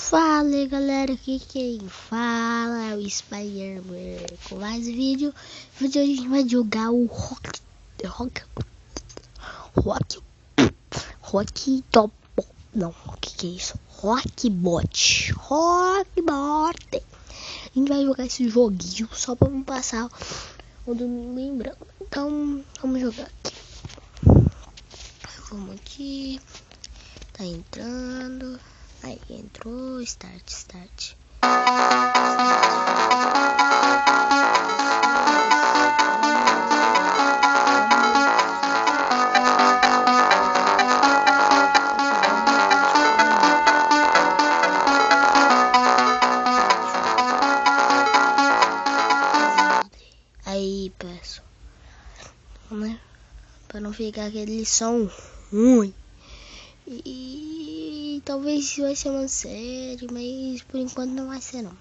Fala galera, aqui quem fala é o Spider-Man com mais vídeo. Hoje a gente vai jogar o Rock Top. Não, o que é isso? Rockbot. A gente vai jogar esse joguinho só pra me passar o domingo em branco. Então, vamos jogar aqui. Vamos aqui. Tá entrando. Aí, entrou. Start. Aí, pessoal, né? Pra não ficar aquele som ruim. E talvez vai ser uma série, mas por enquanto não vai ser não.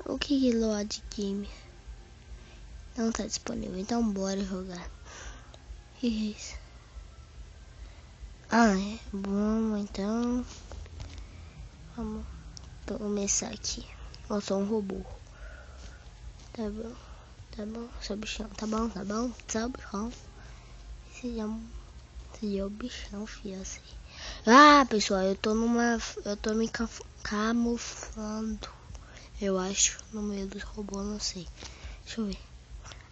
O que é load game? Não tá disponível, então bora jogar. Que é isso? Ah, é bom, então vamos começar aqui. Eu sou um robô. Tá bom, seu bichão, tá bom, seu bichão. Esse é o bichão, filho, assim. Ah, pessoal, eu tô me camuflando, eu acho, no meio dos robôs, não sei. Deixa eu ver.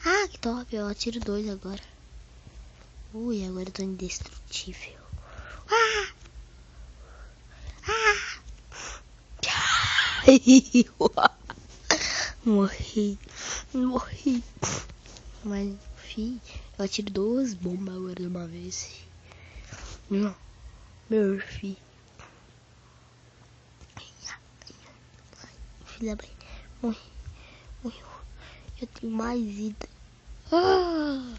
Ah, que top, eu atiro 2 agora. Ui, agora eu tô indestrutível. Morri. Mas, fi, eu atiro 2 bombas agora de uma vez. Não, meu filho. Filha da mãe. Morreu. Eu tenho mais vida. Eu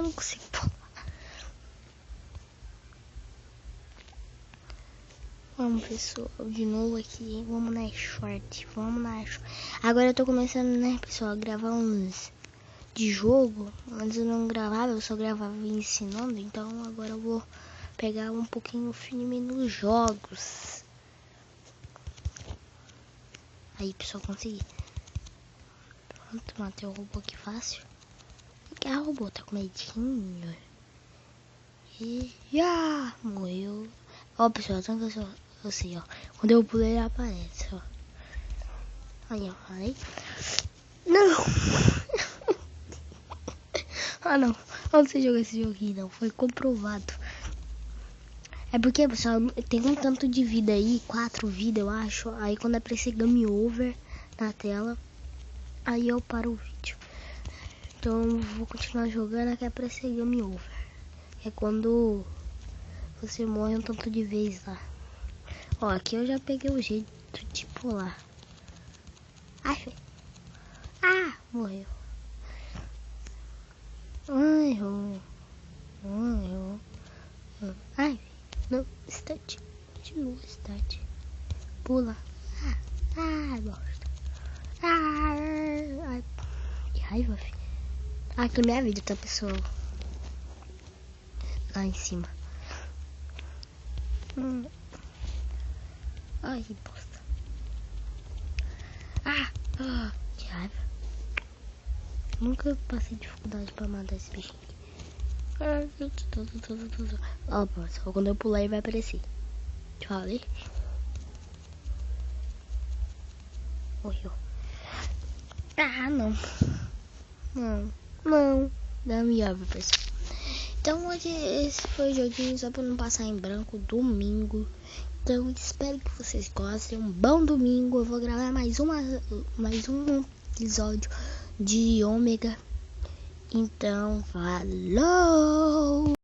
não consigo pular. Vamos, pessoal, de novo aqui. Vamos na short. Agora eu tô começando, né, pessoal, a gravar uns de jogo. Antes eu não gravava, eu só gravava ensinando. Então agora eu vou pegar um pouquinho firme nos jogos. Aí, pessoal, consegui. Pronto, matei o robô aqui fácil. Que a robô tá com medinho. E já morreu. Ó, pessoal, tanto que eu sei, ó. Quando eu pulo ele aparece, ó. Aí, ó, aí. Não! Ah, não sei jogar esse joguinho, não. Foi comprovado. É porque, pessoal, tem um tanto de vida aí, 4 vidas, eu acho. Aí quando aparecer game over na tela, aí eu paro o vídeo. Então eu vou continuar jogando até aparecer game over. É quando você morre um tanto de vez lá. Ó, aqui eu já peguei o jeito de pular. Ai, morreu. Ai, ai, não, start. Continua, start. Pula. Bosta. Ai, que raiva, filho. Aqui minha vida, tá, pessoal? Lá em cima. Ai, que bosta. Que raiva. Nunca passei dificuldade pra matar esse bichinho aqui. Ó, pessoal, quando eu pular ele vai aparecer. Te falei? Morreu. Não. Dá melhor, pessoal. Então hoje esse foi o joguinho só pra não passar em branco, domingo. Então espero que vocês gostem. Um bom domingo. Eu vou gravar mais um episódio de Ômega. Então, falou!